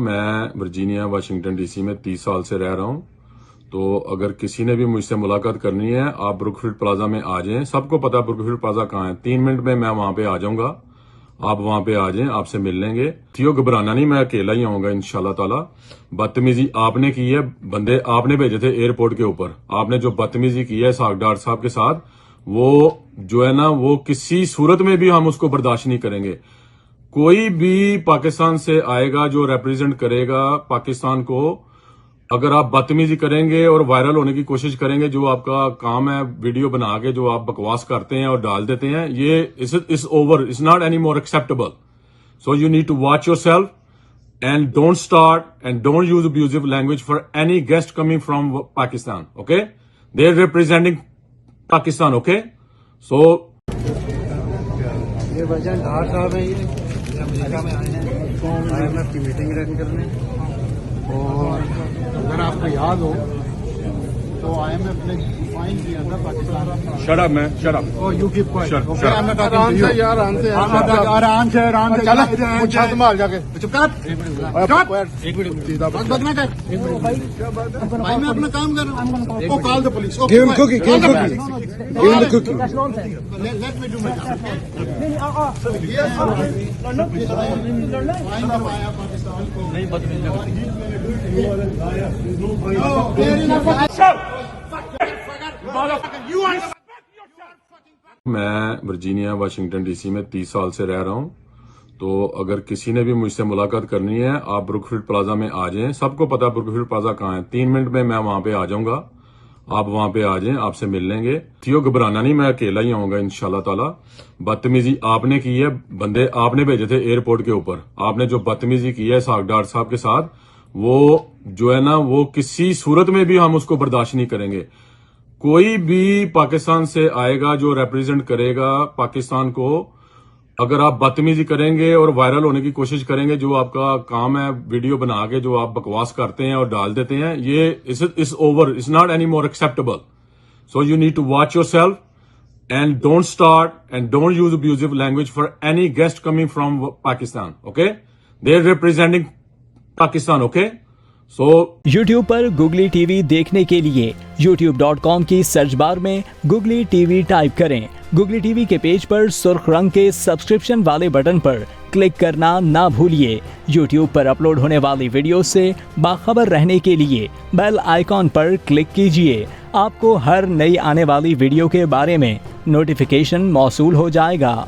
मैं Virginia Washington DC में 30 साल से रह रहा हूं। तो अगर किसी ने भी मुझसे मुलाकात करनी है, आप ब्रुकफील्ड प्लाजा में आ जाएं। सबको पता है ब्रुकफील्ड प्लाजा कहाँ है। 3 मिनट में मैं वहां पे आ जाऊंगा। आप वहां पे आ जाएं, आपसे मिल लेंगे। थियो घबराना नहीं, मैं अकेला ही आऊंगा इंशाल्लाह ताला। बदतमीजी आपने की है, बंदे आपने भेजे थे एयरपोर्ट के ऊपर। आपने जो बदतमीजी की है सागडार साहब के साथ, वो जो है ना, वो किसी सूरत में भी हम उसको बर्दाश्त नहीं करेंगे। कोई भी पाकिस्तान से आएगा जो रिप्रेजेंट करेगा पाकिस्तान को, अगर आप बदतमीजी करेंगे और वायरल होने की कोशिश करेंगे, जो आपका काम है वीडियो बना के जो आप बकवास करते हैं और डाल देते हैं, ये is over, is not any more acceptable. So you need to watch yourself and don't start and don't use abusive language for any guest coming from Pakistan. Okay, they're representing Pakistan. Okay, so ये भाईजान डार साहब है, ये America में आए हैं IMF की meeting attend करने। और अगर आपको याद हो तो IMF ने फाइन किया था Pakistan. shut up man, shut up. Oh, you keep quiet. Shut Okay, up. I'm not talking to you. यार आराम से आराम से चल पूछा संभाल जाके चुप कर। एक मिनट बदना कर भाई, मैं अपना काम कर रहा हूँ। Oh call the police. Give him cookie, give him cookie. Give him the cookie. Let me do my job. Fine करवाया पाकिस्तान को। नहीं मैं वर्जीनिया वाशिंगटन डीसी में 30 साल से रह रहा हूं। तो अगर किसी ने भी मुझसे मुलाकात करनी है, आप ब्रुकफील्ड प्लाजा में आ जाएं। सबको पता है ब्रुकफील्ड प्लाजा कहाँ है। 3 मिनट में मैं वहां पे आ जाऊंगा। आप वहां पे आ जाएं, आपसे मिल लेंगे। थियो घबराना नहीं, मैं अकेला ही आऊंगा इंशाल्लाह ताला। बदतमीजी आपने की है, बंदे आपने भेजे थे एयरपोर्ट के ऊपर। आपने जो बदतमीजी की है सागडार साहब के साथ, वो जो है ना, वो किसी सूरत में भी हम उसको बर्दाश्त नहीं करेंगे। कोई भी पाकिस्तान से आएगा जो रिप्रेजेंट करेगा पाकिस्तान को, अगर आप बदतमीजी करेंगे और वायरल होने की कोशिश करेंगे, जो आपका काम है वीडियो बना के जो आप बकवास करते हैं और डाल देते हैं, ये is over, is not any more acceptable. So you need to watch yourself and don't start and don't use abusive language for any guest coming from Pakistan. Okay, they're representing Pakistan. Okay, so YouTube पर Googly TV देखने के लिए youtube.com की search bar में Googly TV type करें। Googly TV के page पर सुर्ख रंग के सब्सक्रिप्शन वाले बटन पर क्लिक करना ना भूलिए। YouTube पर अपलोड होने वाली वीडियो से बाखबर रहने के लिए बेल आइकॉन पर क्लिक कीजिए। आपको हर नई आने वाली वीडियो के बारे में नोटिफिकेशन मौसूल हो जाएगा।